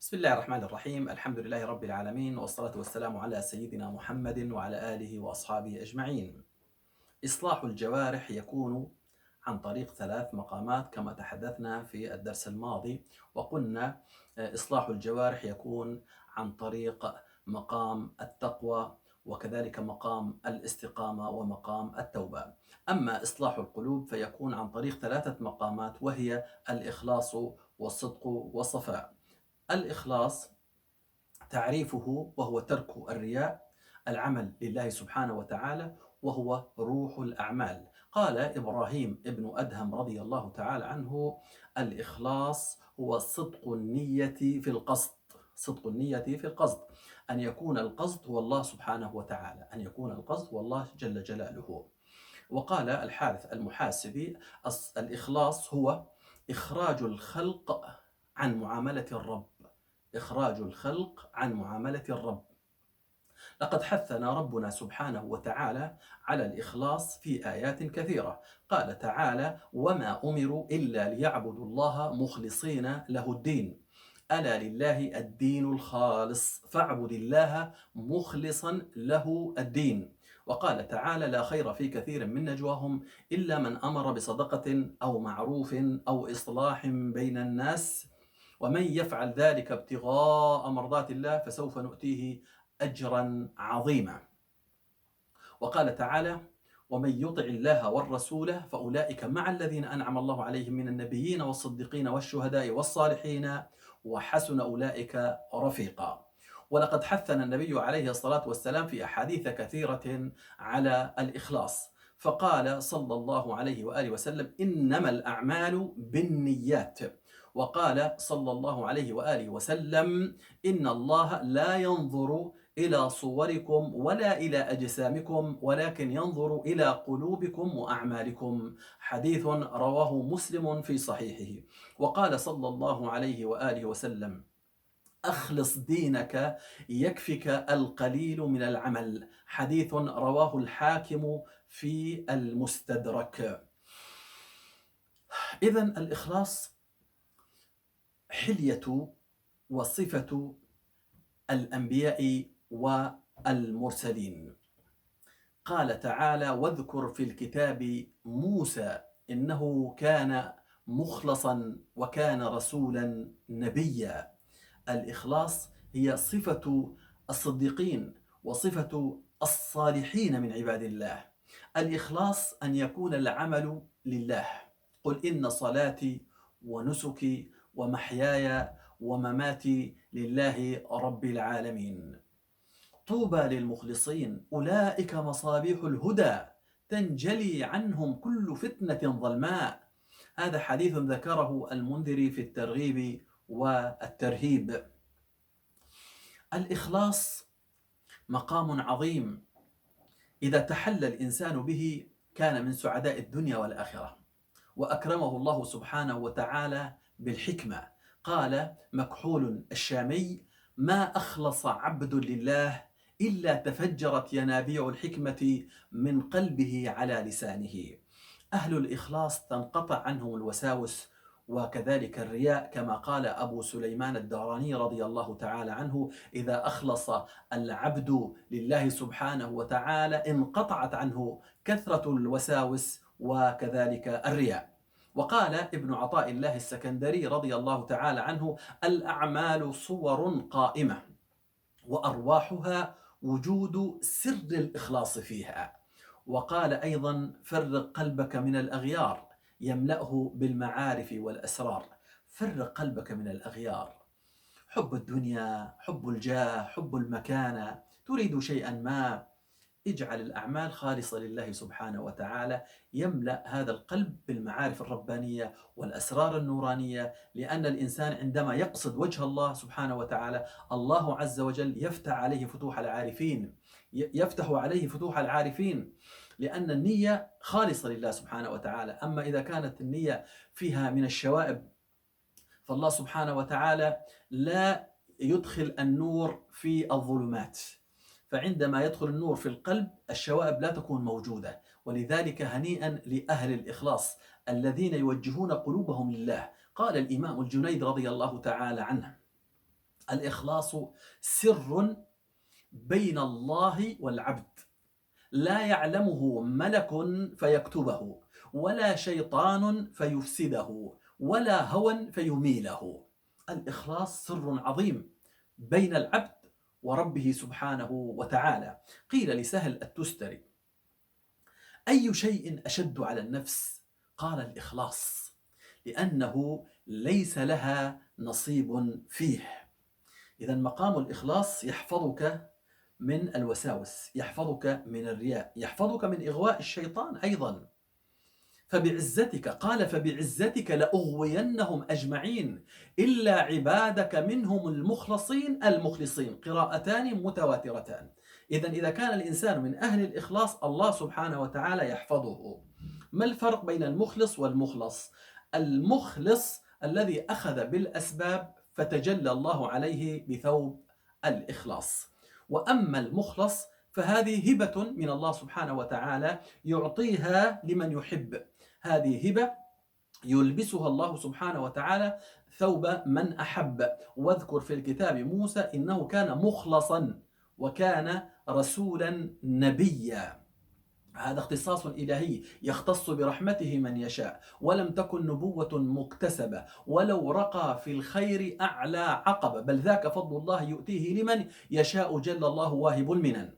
بسم الله الرحمن الرحيم. الحمد لله رب العالمين، والصلاة والسلام على سيدنا محمد وعلى آله وأصحابه أجمعين. إصلاح الجوارح يكون عن طريق ثلاث مقامات كما تحدثنا في الدرس الماضي، وقلنا إصلاح الجوارح يكون عن طريق مقام التقوى، وكذلك مقام الاستقامة ومقام التوبة. أما إصلاح القلوب فيكون عن طريق ثلاثة مقامات، وهي الإخلاص والصدق والصفاء. الإخلاص تعريفه وهو ترك الرياء، العمل لله سبحانه وتعالى، وهو روح الأعمال. قال إبراهيم ابن أدهم رضي الله تعالى عنه: الإخلاص هو صدق النية في القصد. صدق النية في القصد، أن يكون القصد هو الله سبحانه وتعالى، أن يكون القصد هو الله جل جلاله. وقال الحارث المحاسبي: الإخلاص هو إخراج الخلق عن معاملة الرب. إخراج الخلق عن معاملة الرب. لقد حثنا ربنا سبحانه وتعالى على الإخلاص في آيات كثيرة. قال تعالى: وما أمروا إلا ليعبدوا الله مخلصين له الدين، ألا لله الدين الخالص فاعبد الله مخلصا له الدين. وقال تعالى: لا خير في كثير من نجواهم إلا من أمر بصدقة أو معروف أو إصلاح بين الناس، ومن يفعل ذلك ابتغاء مرضات الله فسوف نؤتيه أجرا عظيما. وقال تعالى: ومن يطع الله والرسول فأولئك مع الذين أنعم الله عليهم من النبيين والصديقين والشهداء والصالحين وحسن أولئك رفيقا. ولقد حثنا النبي عليه الصلاة والسلام في أحاديث كثيرة على الإخلاص، فقال صلى الله عليه وآله وسلم: إنما الأعمال بالنيات. وقال صلى الله عليه وآله وسلم: إن الله لا ينظر إلى صوركم ولا إلى أجسامكم ولكن ينظر إلى قلوبكم وأعمالكم. حديث رواه مسلم في صحيحه. وقال صلى الله عليه وآله وسلم: أخلص دينك يكفك القليل من العمل. حديث رواه الحاكم في المستدرك. إذن الإخلاص حلية وصفة الأنبياء والمرسلين. قال تعالى: واذكر في الكتاب موسى إنه كان مخلصا وكان رسولا نبيا. الإخلاص هي صفة الصديقين وصفة الصالحين من عباد الله. الإخلاص أن يكون العمل لله. قل إن صلاتي ونسكي ومحياي ومماتي لله رب العالمين. طوبى للمخلصين أولئك مصابيح الهدى تنجلي عنهم كل فتنة ظلماء. هذا حديث ذكره المنذري في الترغيب والترهيب. الإخلاص مقام عظيم، إذا تحلى الإنسان به كان من سعداء الدنيا والآخرة، وأكرمه الله سبحانه وتعالى بالحكمة. قال مكحول الشامي: ما أخلص عبد لله إلا تفجرت ينابيع الحكمة من قلبه على لسانه. أهل الإخلاص تنقطع عنهم الوساوس وكذلك الرياء، كما قال أبو سليمان الداراني رضي الله تعالى عنه: إذا أخلص العبد لله سبحانه وتعالى انقطعت عنه كثرة الوساوس وكذلك الرياء. وقال ابن عطاء الله السكندري رضي الله تعالى عنه: الأعمال صور قائمة وأرواحها وجود سر الإخلاص فيها. وقال أيضا: فرق قلبك من الأغيار يملأه بالمعارف والأسرار. فرق قلبك من الأغيار، حب الدنيا، حب الجاه، حب المكانة، تريد شيئا ما، اجعل الأعمال خالصة لله سبحانه وتعالى، يملأ هذا القلب بالمعارف الربانية والأسرار النورانية. لأن الإنسان عندما يقصد وجه الله سبحانه وتعالى، الله عز وجل يفتح عليه فتوح العارفين، يفتح عليه فتوح العارفين، لأن النية خالصة لله سبحانه وتعالى. أما إذا كانت النية فيها من الشوائب فالله سبحانه وتعالى لا يدخل النور في الظلمات، فعندما يدخل النور في القلب الشوائب لا تكون موجودة. ولذلك هنيئا لأهل الإخلاص الذين يوجهون قلوبهم لله. قال الإمام الجنيد رضي الله تعالى عنه: الإخلاص سر بين الله والعبد، لا يعلمه ملك فيكتبه، ولا شيطان فيفسده، ولا هوى فيميله. الإخلاص سر عظيم بين العبد وربه سبحانه وتعالى. قيل لسهل التستري: أي شيء أشد على النفس؟ قال: الإخلاص، لأنه ليس لها نصيب فيه. إذا مقام الإخلاص يحفظك من الوساوس، يحفظك من الرياء، يحفظك من إغواء الشيطان أيضا. فبعزتك، قال: فبعزتك لأغوينهم أجمعين إلا عبادك منهم المخلصين، قراءتان متواترتان. إذا كان الإنسان من أهل الإخلاص، الله سبحانه وتعالى يحفظه. ما الفرق بين المخلص والمخلص؟ المخلص الذي أخذ بالأسباب فتجلى الله عليه بثوب الإخلاص. وأما المخلص فهذه هبة من الله سبحانه وتعالى يعطيها لمن يحب. هذه هبة يلبسها الله سبحانه وتعالى ثوب من أحب. واذكر في الكتاب موسى إنه كان مخلصا وكان رسولا نبيا. هذا اختصاص إلهي يختص برحمته من يشاء، ولم تكن نبوة مكتسبة، ولو رقى في الخير أعلى عقبة، بل ذاك فضل الله يؤتيه لمن يشاء، جل الله واهب المنن.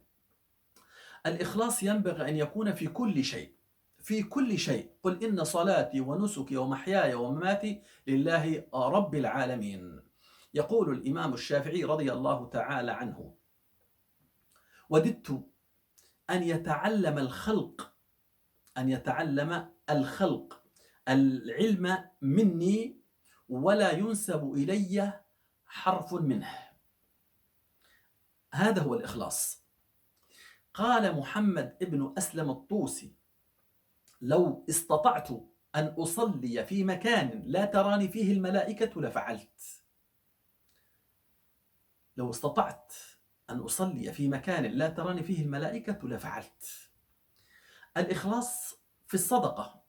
الإخلاص ينبغي أن يكون في كل شيء، في كل شيء. قل إن صلاتي ونسكي ومحياي ومماتي لله رب العالمين. يقول الإمام الشافعي رضي الله تعالى عنه: وددت أن يتعلم الخلق العلم مني ولا ينسب إلي حرف منه. هذا هو الإخلاص. قال محمد ابن أسلم الطوسي: لو استطعت أن أصلي في مكان لا تراني فيه الملائكة لفعلت. لو استطعت أن أصلي في مكان لا تراني فيه الملائكة لفعلت. الإخلاص في الصدقة.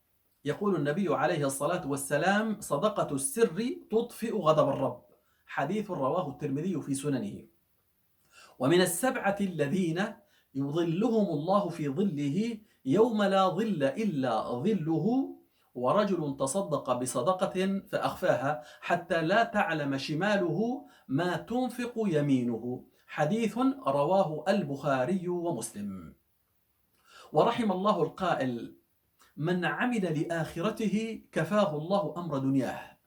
يقول النبي عليه الصلاة والسلام: صدقة السر تطفئ غضب الرب، حديث رواه الترمذي في سننه. ومن السبعة الذين يظلهم الله في ظله يوم لا ظل إلا ظله: ورجل تصدق بصدقة فأخفاها حتى لا تعلم شماله ما تنفق يمينه، حديث رواه البخاري ومسلم. ورحم الله القائل: من عمل لآخرته كفاه الله أمر دنياه،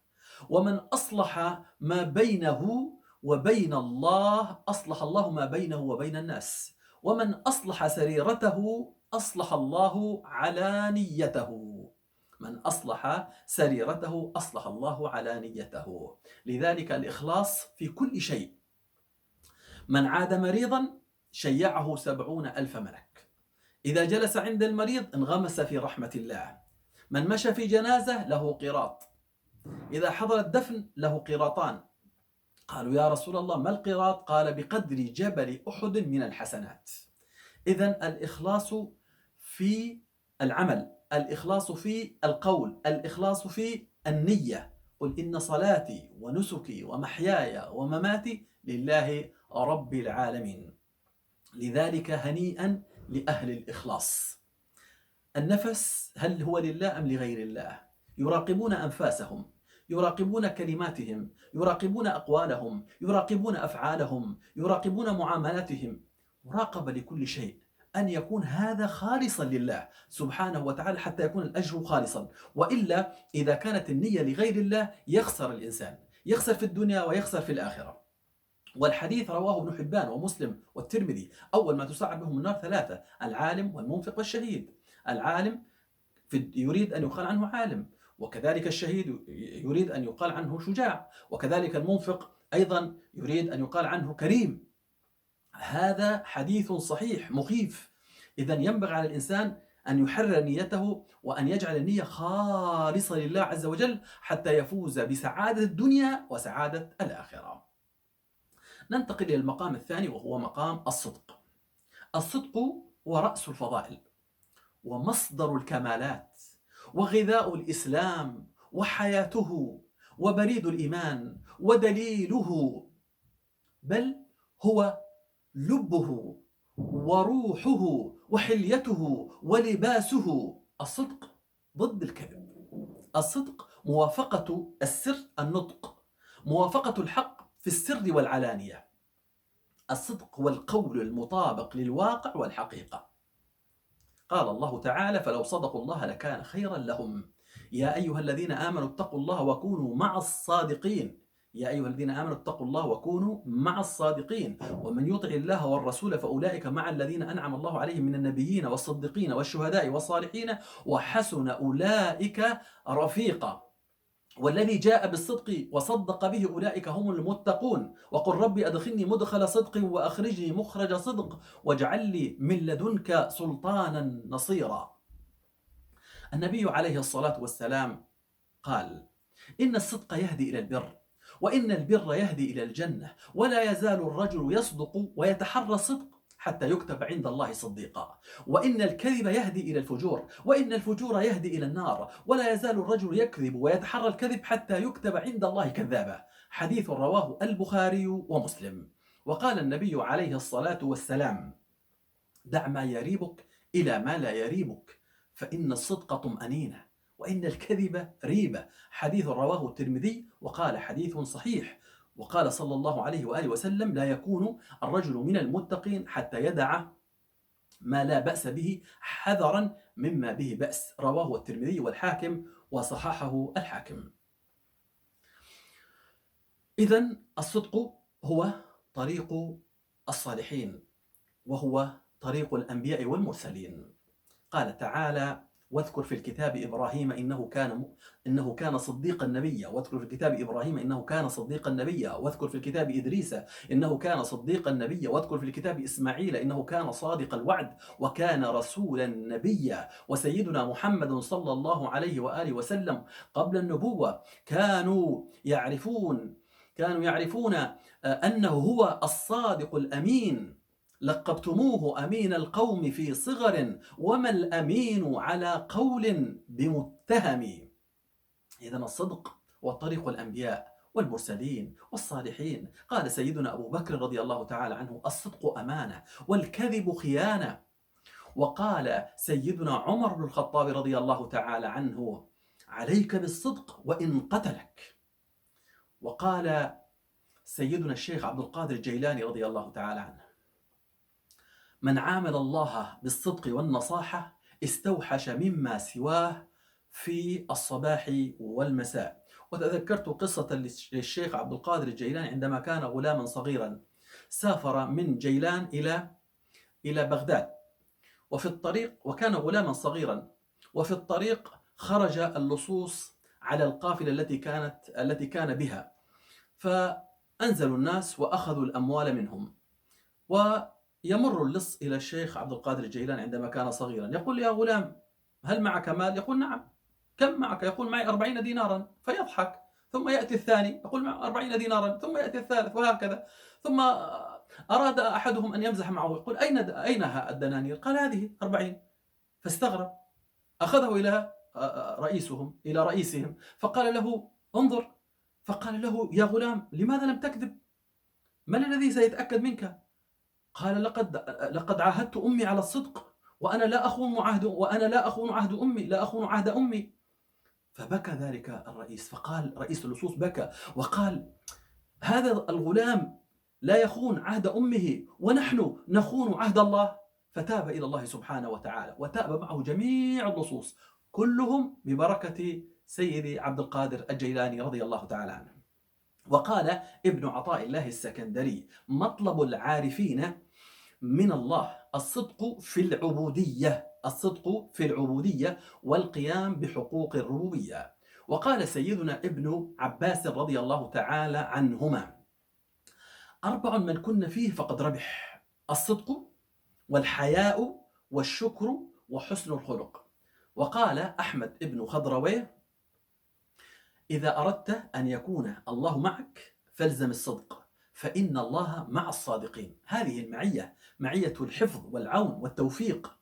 ومن أصلح ما بينه وبين الله أصلح الله ما بينه وبين الناس، ومن أصلح سريرته أصلح الله علانيته. من أصلح سريرته أصلح الله علانيته. لذلك الإخلاص في كل شيء. من عاد مريضا شيعه 70,000 ملك. إذا جلس عند المريض انغمس في رحمة الله. من مشى في جنازة له قيراط. إذا حضر الدفن له قيراطان. قالوا: يا رسول الله ما القيراط؟ قال: بقدر جبل أحد من الحسنات. إذن الإخلاص في العمل، الإخلاص في القول، الإخلاص في النية. قل إن صلاتي ونسكي ومحياي ومماتي لله رب العالمين. لذلك هنيئا لأهل الإخلاص. النفس هل هو لله أم لغير الله؟ يراقبون أنفاسهم، يراقبون كلماتهم، يراقبون أقوالهم، يراقبون أفعالهم، يراقبون معاملاتهم. مراقبة لكل شيء، أن يكون هذا خالصا لله سبحانه وتعالى حتى يكون الأجر خالصا. وإلا إذا كانت النية لغير الله يخسر الإنسان، يخسر في الدنيا ويخسر في الآخرة. والحديث رواه ابن حبان ومسلم والترمذي: أول ما تسعر بهم النار 3: العالم والمنفق والشهيد. العالم يريد أن يقال عنه عالم، وكذلك الشهيد يريد أن يقال عنه شجاع، وكذلك المنفق أيضا يريد أن يقال عنه كريم. هذا حديث صحيح مخيف. إذا ينبغي على الإنسان أن يحرر نيته وأن يجعل النية خالصة لله عز وجل حتى يفوز بسعادة الدنيا وسعادة الآخرة. ننتقل إلى المقام الثاني وهو مقام الصدق. الصدق هو رأس الفضائل ومصدر الكمالات وغذاء الإسلام وحياته وبريد الإيمان ودليله. بل هو لبه وروحه وحليته ولباسه. الصدق ضد الكذب. الصدق موافقة السر النطق، موافقة الحق في السر والعلانية. الصدق هو القول المطابق للواقع والحقيقة. قال الله تعالى: فلو صدقوا الله لكان خيرا لهم. يا أيها الذين آمنوا اتقوا الله وكونوا مع الصادقين. يا أيها الذين آمنوا اتقوا الله وكونوا مع الصادقين. ومن يطع الله والرسول فأولئك مع الذين أنعم الله عليهم من النبيين والصديقين والشهداء والصالحين وحسن أولئك رفيقا. والذي جاء بالصدق وصدق به أولئك هم المتقون. وقل ربي أدخلني مدخل صدق وأخرجني مخرج صدق واجعل لي من لدنك سلطانا نصيرا. النبي عليه الصلاة والسلام قال: إن الصدق يهدي إلى البر، وإن البر يهدي إلى الجنة، ولا يزال الرجل يصدق ويتحرى الصدق حتى يكتب عند الله صديقا، وإن الكذب يهدي إلى الفجور، وإن الفجور يهدي إلى النار، ولا يزال الرجل يكذب ويتحرى الكذب حتى يكتب عند الله كذابا. حديث رواه البخاري ومسلم. وقال النبي عليه الصلاة والسلام: دع ما يريبك إلى ما لا يريبك، فإن الصدق طمأنينة وإن الكذب ريبة. حديث رواه الترمذي وقال حديث صحيح. وقال صلى الله عليه وآله وسلم: لا يكون الرجل من المتقين حتى يدع ما لا بأس به حذرا مما به بأس. رواه الترمذي والحاكم وصححه الحاكم. إذن الصدق هو طريق الصالحين، وهو طريق الأنبياء والمرسلين. قال تعالى: واذكر في الكتاب إبراهيم إنه كان صديقا نبيا. واذكر في الكتاب إبراهيم إنه كان صديقا نبيا. واذكر في الكتاب إدريس إنه كان صديقا نبيا. واذكر في الكتاب إسماعيل إنه كان صادق الوعد وكان رسولا نبيا. وسيدنا محمد صلى الله عليه وآله وسلم قبل النبوة كانوا يعرفون أنه هو الصادق الأمين. لقبتموه أمين القوم في صغر، وما الأمين على قول بمتهم. إذن الصدق هو طريق الأنبياء والمرسلين والصالحين. قال سيدنا أبو بكر رضي الله تعالى عنه: الصدق أمانة والكذب خيانة. وقال سيدنا عمر بن الخطاب رضي الله تعالى عنه: عليك بالصدق وإن قتلك. وقال سيدنا الشيخ عبد القادر الجيلاني رضي الله تعالى عنه: من عامل الله بالصدق والنصاحة استوحش مما سواه في الصباح والمساء. وتذكرت قصة للشيخ عبد القادر الجيلاني عندما كان غلاما صغيرا، سافر من جيلان إلى بغداد، وفي الطريق، وكان غلاما صغيرا، وفي الطريق خرج اللصوص على القافلة التي كان بها، فأنزلوا الناس وأخذوا الأموال منهم. ويمر اللص إلى الشيخ عبد القادر الجيلاني عندما كان صغيرا، يقول: يا غلام، هل معك مال؟ يقول: نعم. كم معك؟ يقول: معي 40 دينارا. فيضحك. ثم يأتي الثاني يقول: معي 40 دينارا. ثم يأتي الثالث، وهكذا. ثم أراد أحدهم أن يمزح معه، يقول: أين الدنانير؟ قال: هذه 40. فاستغرب، أخذه إلى رئيسهم فقال له: انظر. فقال له: يا غلام، لماذا لم تكذب؟ من الذي سيتأكد منك؟ قال: لقد عاهدت أمي على الصدق، وأنا لا أخون عهد أمي. فبكى ذلك الرئيس، فقال رئيس اللصوص بكى وقال: هذا الغلام لا يخون عهد أمه ونحن نخون عهد الله. فتاب إلى الله سبحانه وتعالى، وتاب معه جميع اللصوص كلهم ببركة سيدي عبد القادر الجيلاني رضي الله تعالى عنه. وقال ابن عطاء الله السكندري: مطلب العارفين من الله الصدق في العبودية والقيام بحقوق الربوبية. وقال سيدنا ابن عباس رضي الله تعالى عنهما: 4 من كن فيه فقد ربح: الصدق والحياء والشكر وحسن الخلق. وقال أحمد ابن خضروي: إذا أردت أن يكون الله معك فالزم الصدق، فإن الله مع الصادقين. هذه المعية، معية الحفظ والعون والتوفيق.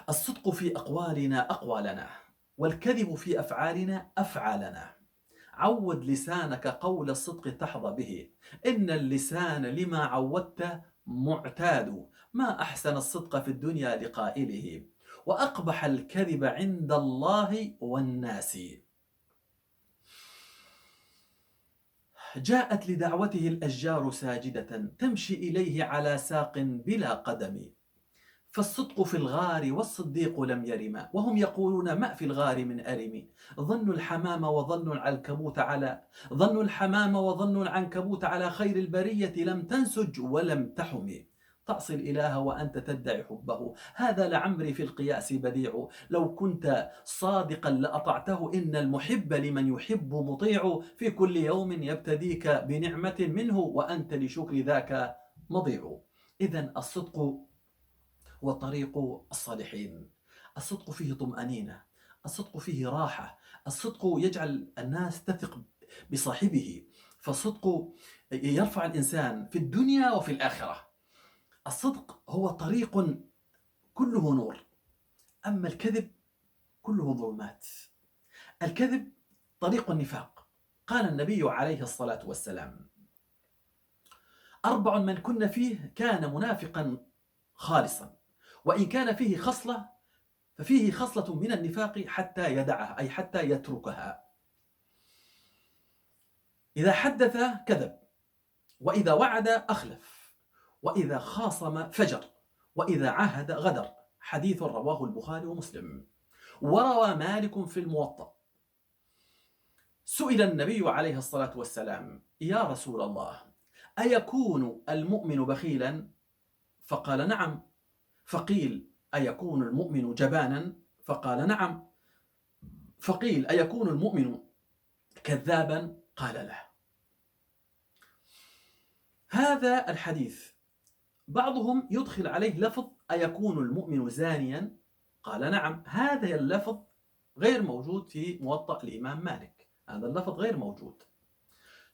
الصدق في أقوالنا أقوالنا، والكذب في أفعالنا أفعالنا. عود لسانك قول الصدق تحظى به، إن اللسان لما عودته معتاد، ما أحسن الصدق في الدنيا لقائله، وأقبح الكذب عند الله والناس. جاءت لدعوته الأشجار ساجدة، تمشي إليه على ساق بلا قدم، فالصدق في الغار والصديق لم يرما، وهم يقولون ما في الغار من أرم. ظنوا الحمام وظنوا العنكبوت على خير البرية لم تنسج ولم تحم. تعصي الإله وأنت تدعي حبه، هذا لعمري في القياس بديع، لو كنت صادقا لأطعته، إن المحب لمن يحب مطيع، في كل يوم يبتديك بنعمة منه وأنت لشكر ذاك مضيع. إذن الصدق هو طريق الصالحين، الصدق فيه طمأنينة، الصدق فيه راحة، الصدق يجعل الناس تثق بصاحبه، فالصدق يرفع الإنسان في الدنيا وفي الآخرة. الصدق هو طريق كله نور، أما الكذب كله ظلمات. الكذب طريق النفاق. قال النبي عليه الصلاة والسلام: 4 من كن فيه كان منافقا خالصا، وإن كان فيه خصلة ففيه خصلة من النفاق حتى يدعها، أي حتى يتركها. إذا حدث كذب، وإذا وعد أخلف، وإذا خاصم فجر، وإذا عاهد غدر. حديث رواه البخاري ومسلم. وروى مالك في الموطأ: سئل النبي عليه الصلاة والسلام: يا رسول الله، أيكون المؤمن بخيلا؟ فقال: نعم. فقيل: أيكون المؤمن جبانا؟ فقال: نعم. فقيل: أيكون المؤمن كذابا؟ قال: لا. هذا الحديث بعضهم يدخل عليه لفظ أيكون المؤمن زانيا؟ قال: نعم. هذا اللفظ غير موجود في موطأ الإمام مالك، هذا اللفظ غير موجود.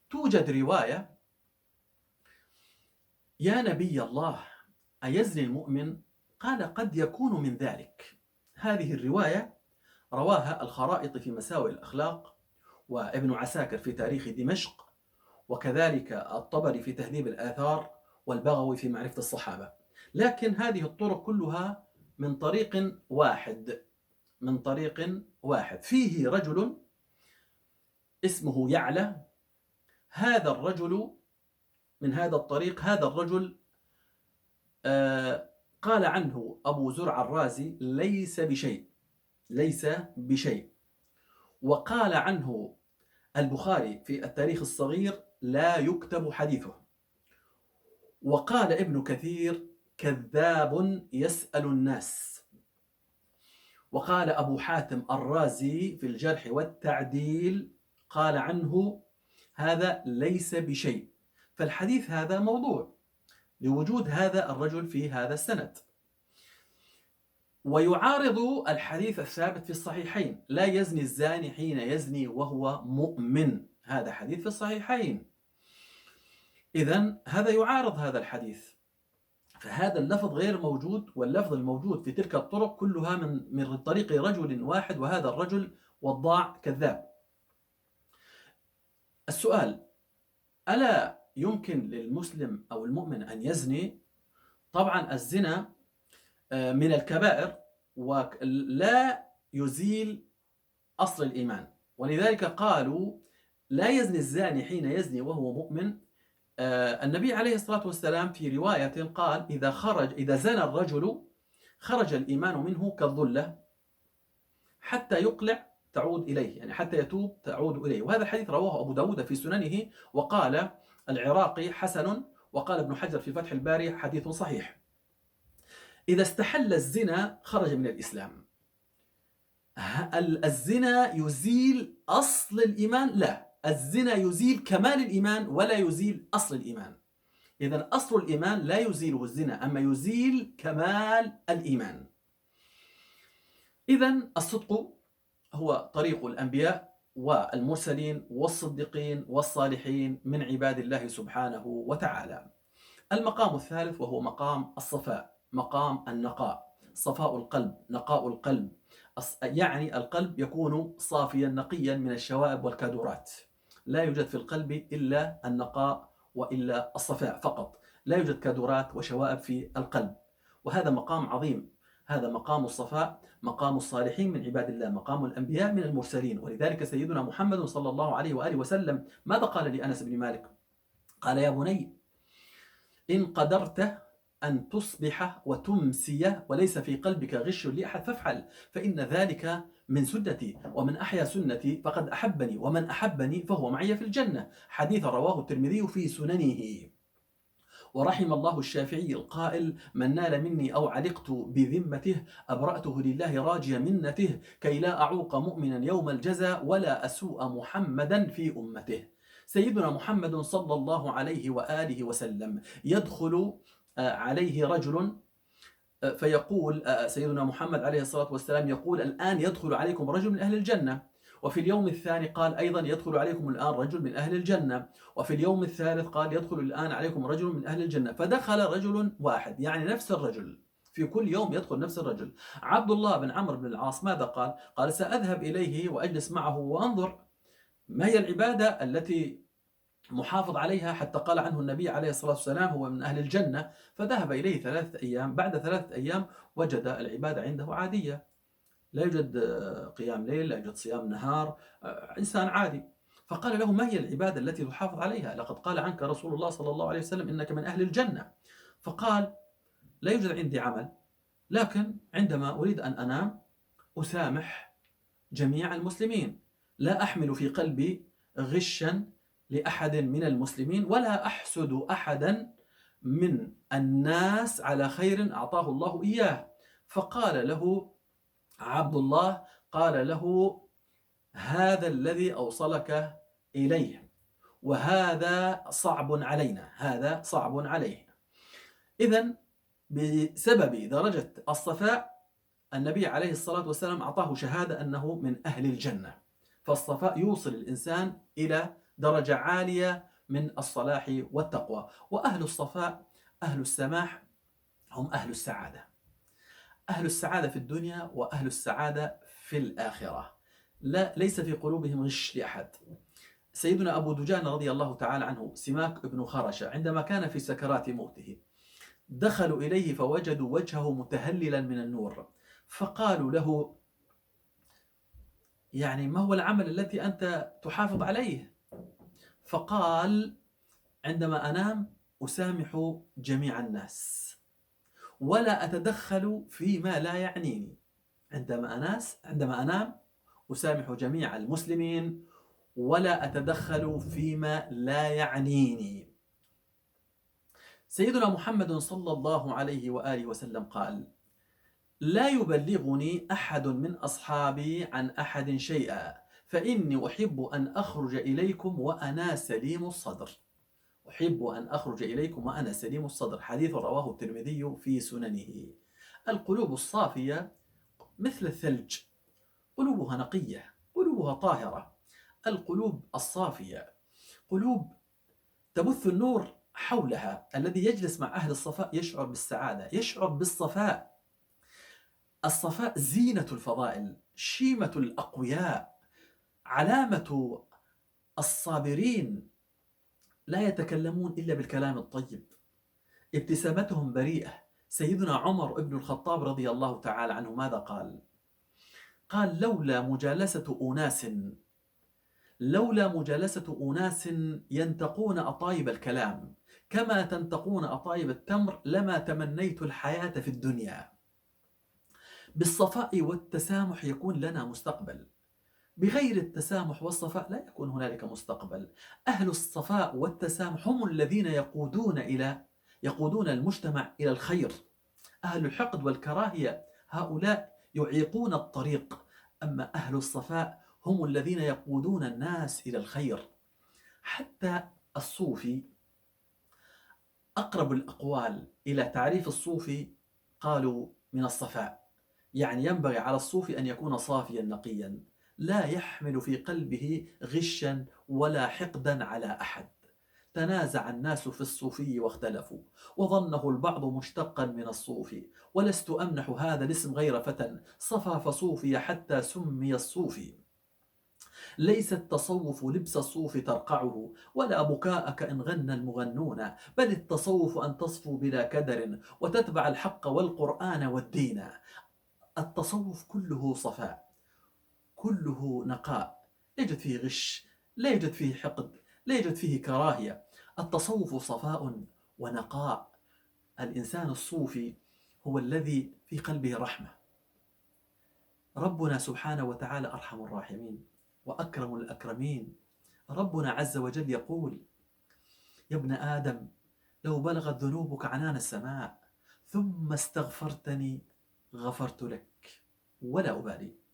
توجد رواية: يا نبي الله، أيزني المؤمن؟ قال: قد يكون من ذلك. هذه الرواية رواها الخرائط في مساوئ الأخلاق، وابن عساكر في تاريخ دمشق، وكذلك الطبري في تهذيب الآثار، والبغوي في معرفة الصحابة. لكن هذه الطرق كلها من طريق واحد، فيه رجل اسمه يعلى. هذا الرجل من هذا الطريق، هذا الرجل قال عنه أبو زرع الرازي: ليس بشيء. وقال عنه البخاري في التاريخ الصغير: لا يكتب حديثه. وقال ابن كثير: كذاب يسأل الناس. وقال أبو حاتم الرازي في الجرح والتعديل، قال عنه: هذا ليس بشيء. فالحديث هذا موضوع لوجود هذا الرجل في هذا السند. ويعارض الحديث الثابت في الصحيحين: لا يزني الزاني حين يزني وهو مؤمن. هذا حديث في الصحيحين، إذن هذا يعارض هذا الحديث، فهذا اللفظ غير موجود، واللفظ الموجود في تلك الطرق كلها من طريق رجل واحد، وهذا الرجل وضاع كذاب. السؤال: ألا يمكن للمسلم أو المؤمن أن يزني؟ طبعا الزنا من الكبائر ولا يزيل أصل الإيمان، ولذلك قالوا: لا يزني الزاني حين يزني وهو مؤمن. النبي عليه الصلاة والسلام في رواية قال: إذا زنى الرجل خرج الإيمان منه كالظلة حتى يقلع تعود إليه، يعني حتى يتوب تعود إليه. وهذا الحديث رواه أبو داود في سننه، وقال العراقي: حسن. وقال ابن حجر في فتح الباري: حديث صحيح. إذا استحل الزنا خرج من الإسلام. الزنا يزيل أصل الإيمان؟ لا، الزنا يزيل كمال الإيمان ولا يزيل أصل الإيمان. إذن أصل الإيمان لا يزيله الزنا، أما يزيل كمال الإيمان. إذن الصدق هو طريق الأنبياء والمرسلين والصديقين والصالحين من عباد الله سبحانه وتعالى. المقام الثالث وهو مقام الصفاء، مقام النقاء. صفاء القلب، نقاء القلب، يعني القلب يكون صافيا نقيا من الشوائب والكدرات. لا يوجد في القلب إلا النقاء وإلا الصفاء فقط، لا يوجد كدرات وشوائب في القلب، وهذا مقام عظيم. هذا مقام الصفاء، مقام الصالحين من عباد الله، مقام الأنبياء من المرسلين. ولذلك سيدنا محمد صلى الله عليه وآله وسلم ماذا قال لأنس بن مالك؟ قال: يا بني، إن قدرت أن تصبح وتمسي وليس في قلبك غش لأحد فافعل، فإن ذلك من سنتي، ومن أحيا سنتي فقد أحبني، ومن أحبني فهو معي في الجنة. حديث رواه الترمذي في سننه. ورحم الله الشافعي القائل: من نال مني أو علقت بذمته أبرأته لله راجي منته، كي لا أعوق مؤمنا يوم الجزاء ولا أسوء محمدا في أمته. سيدنا محمد صلى الله عليه وآله وسلم يدخل عليه رجل فيقول سيدنا محمد عليه الصلاة والسلام يقول: الآن يدخل عليكم رجل من أهل الجنة. وفي اليوم الثاني قال أيضا: يدخل عليكم الآن رجل من أهل الجنة. وفي اليوم الثالث قال: يدخل الآن عليكم رجل من أهل الجنة. فدخل رجل واحد، يعني نفس الرجل، في كل يوم يدخل نفس الرجل. عبد الله بن عمرو بن العاص ماذا قال؟ قال: سأذهب إليه وأجلس معه وأنظر ما هي العبادة التي محافظ عليها، حتى قال عنه النبي عليه الصلاة والسلام هو من أهل الجنة. فذهب إليه 3 أيام، بعد 3 أيام وجد العبادة عنده عادية، لا يوجد قيام ليل، لا يوجد صيام نهار، إنسان عادي. فقال له: ما هي العبادة التي تحافظ عليها؟ لقد قال عنك رسول الله صلى الله عليه وسلم إنك من أهل الجنة. فقال: لا يوجد عندي عمل، لكن عندما أريد أن أنام أسامح جميع المسلمين، لا أحمل في قلبي غشا لأحد من المسلمين، ولا أحسد أحدا من الناس على خير أعطاه الله إياه. فقال له عبد الله، قال له: هذا الذي أوصلك إليه، وهذا صعب علينا، هذا صعب عليه. إذن بسبب درجة الصفاء النبي عليه الصلاة والسلام أعطاه شهادة أنه من أهل الجنة. فالصفاء يوصل الإنسان إلى درجة عالية من الصلاح والتقوى. وأهل الصفاء، أهل السماح، هم أهل السعادة، أهل السعادة في الدنيا وأهل السعادة في الآخرة. ليس في قلوبهم غش لأحد. سيدنا أبو دجان رضي الله تعالى عنه، سماك بن خرشة، عندما كان في سكرات موته دخلوا إليه فوجدوا وجهه متهللا من النور، فقالوا له: يعني ما هو العمل الذي أنت تحافظ عليه؟ فقال: عندما أنام أسامح جميع الناس ولا أتدخل فيما لا يعنيني. عندما أنام أسامح جميع المسلمين ولا أتدخل فيما لا يعنيني. سيدنا محمد صلى الله عليه وآله وسلم قال: لا يبلغني أحد من أصحابي عن أحد شيئا، فإني أحب أن أخرج إليكم وأنا سليم الصدر. أحب أن أخرج إليكم وأنا سليم الصدر. حديث رواه الترمذي في سننه. القلوب الصافية مثل الثلج، قلوبها نقية، قلوبها طاهرة. القلوب الصافية قلوب تبث النور حولها. الذي يجلس مع أهل الصفاء يشعر بالسعادة، يشعر بالصفاء. الصفاء زينة الفضائل، شيمة الأقوياء، علامة الصابرين. لا يتكلمون إلا بالكلام الطيب، ابتسامتهم بريئة. سيدنا عمر بن الخطاب رضي الله تعالى عنه ماذا قال؟ قال: لولا مجالسة أناس ينتقون أطايب الكلام كما تنتقون أطايب التمر لما تمنيت الحياة في الدنيا. بالصفاء والتسامح يكون لنا مستقبل، بغير التسامح والصفاء لا يكون هنالك مستقبل. أهل الصفاء والتسامح هم الذين يقودون المجتمع إلى الخير. أهل الحقد والكراهية هؤلاء يعيقون الطريق، أما أهل الصفاء هم الذين يقودون الناس إلى الخير. حتى الصوفي، أقرب الأقوال إلى تعريف الصوفي قالوا من الصفاء، يعني ينبغي على الصوفي أن يكون صافيا نقيا، لا يحمل في قلبه غشا ولا حقدا على أحد. تنازع الناس في الصوفي واختلفوا، وظنه البعض مشتقا من الصوفي، ولست أمنح هذا الاسم غير فتى صفى فصوفي حتى سمي الصوفي. ليس التصوف لبس الصوف ترقعه، ولا بكاءك إن غنى المغنون، بل التصوف أن تصفو بلا كدر، وتتبع الحق والقرآن والدين. التصوف كله صفاء، كله نقاء، لا يوجد فيه غش، لا يوجد فيه حقد، لا يوجد فيه كراهية. التصوف صفاء ونقاء. الإنسان الصوفي هو الذي في قلبه رحمة. ربنا سبحانه وتعالى أرحم الراحمين وأكرم الأكرمين. ربنا عز وجل يقول: يا ابن آدم، لو بلغت ذنوبك عنان السماء ثم استغفرتني غفرت لك ولا أبالي.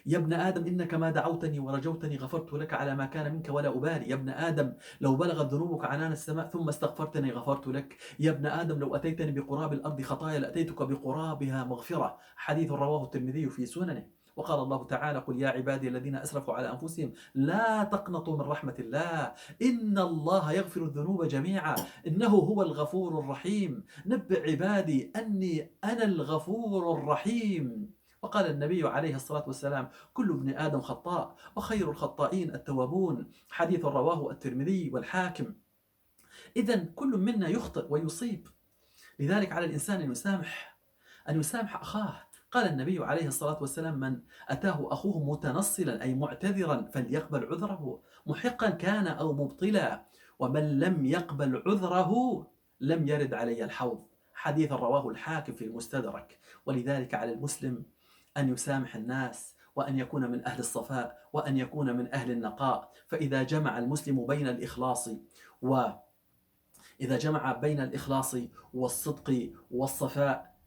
يا ابن آدم، إنك ما دعوتني ورجوتني غفرت لك على ما كان منك ولا أبالي. يا ابن آدم، لو بلغت ذنوبك عنان السماء ثم استغفرتني غفرت لك. يا ابن آدم، لو أتيتني بقراب الأرض خطايا لأتيتك بقرابها مغفرة. حديث رواه الترمذي في سننه. وقال الله تعالى: قل يا عبادي الذين أسرفوا على أنفسهم لا تقنطوا من رحمة الله إن الله يغفر الذنوب جميعا إنه هو الغفور الرحيم. نبئ عبادي أني أنا الغفور الرحيم. وقال النبي عليه الصلاة والسلام: كل ابن آدم خطاء وخير الخطائين التوابون. حديث رواه الترمذي والحاكم. إذن كل منا يخطئ ويصيب، لذلك على الإنسان أن يسامح أخاه. قال النبي عليه الصلاة والسلام: من أتاه أخوه متنصلا أي معتذرا فليقبل عذره محقا كان أو مبطلا، ومن لم يقبل عذره لم يرد علي الحوض. حديث رواه الحاكم في المستدرك. ولذلك على المسلم أن يسامح الناس، وأن يكون من أهل الصفاء، وأن يكون من أهل النقاء. فإذا جمع المسلم بين الإخلاص إذا جمع بين الإخلاص والصدق والصفاء،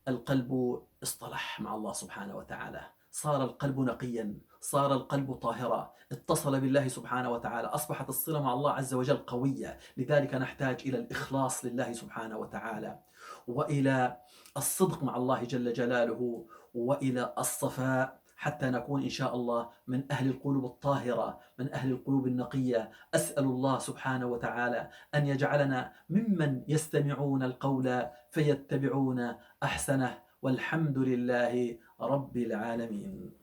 القلب اصطلح مع الله سبحانه وتعالى، صار القلب نقيا، صار القلب طاهرا، اتصل بالله سبحانه وتعالى، أصبحت الصلة مع الله عز وجل قوية. لذلك نحتاج إلى الإخلاص لله سبحانه وتعالى، وإلى الصدق مع الله جل جلاله، وإلى الصفاء، حتى نكون إن شاء الله من أهل القلوب الطاهرة، من أهل القلوب النقية. أسأل الله سبحانه وتعالى أن يجعلنا ممن يستمعون القول فيتبعون أحسنه، والحمد لله رب العالمين.